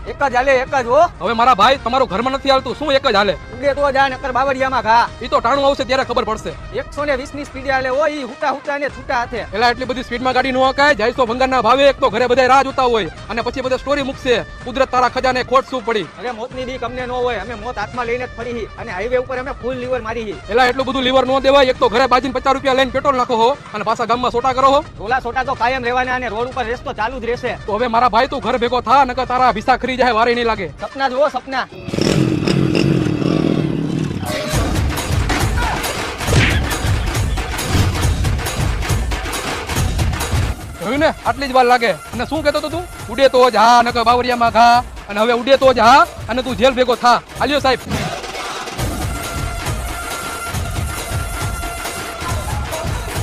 એક જ હાલે, એક જ હો. હવે મારા ભાઈ તમારું ઘરમાં નથી હાલતું, શું એક જ હાલે? ઉડે તો જા, નકર બાવળિયામાં ઘા. ઈ તો ટાણું આવશે ત્યારે ખબર પડશે. 120 ની સ્પીડે હાલે હો, ઈ હુટા હુટા ને છૂટા હાથે. એલા એટલી બધી સ્પીડમાં ગાડી નો હકાય. જાયસો ભંગારના ભાવે એક તો ઘરે બધા રાહ જોતા હોય અને પછી બધા સ્ટોરી મૂકશે કુદરત તારા ખજાને ખોટ શું પડી. અરે મોતની બીક અમને ન હોય, અમે મોત હાથમાં લઈને જ ફરી હી અને હાઈવે ઉપર અમે ફૂલ લીવર મારી હી. એલા એટલું બધું લીવર નો દેવાય. એક તો ઘરે બાજીને 50 રૂપિયા લઈને પેટ્રોલ નાખો હો અને પાછા ગામમાં સોટા કરો હો. રોલા સોટા તો કાયમ રહેવાના અને રોડ ઉપર રેસ તો ચાલુ જ રહેશે. તો હવે મારા ભાઈ તું ઘર ભેગો થા, નકર તારા ભીસા ખરી જાય, વારે નહીં લાગે. સપના જુઓ, સપના. જોયું ને, આટલી જ વાર લાગે. અને શું કહેતો હતો તું? ઉડે તો જ હા, નકર બાવરિયામાં ઘા. અને હવે ઉડે તો જ હા અને તું જેલ ભેગો થા. હાલ્યો સાહેબ.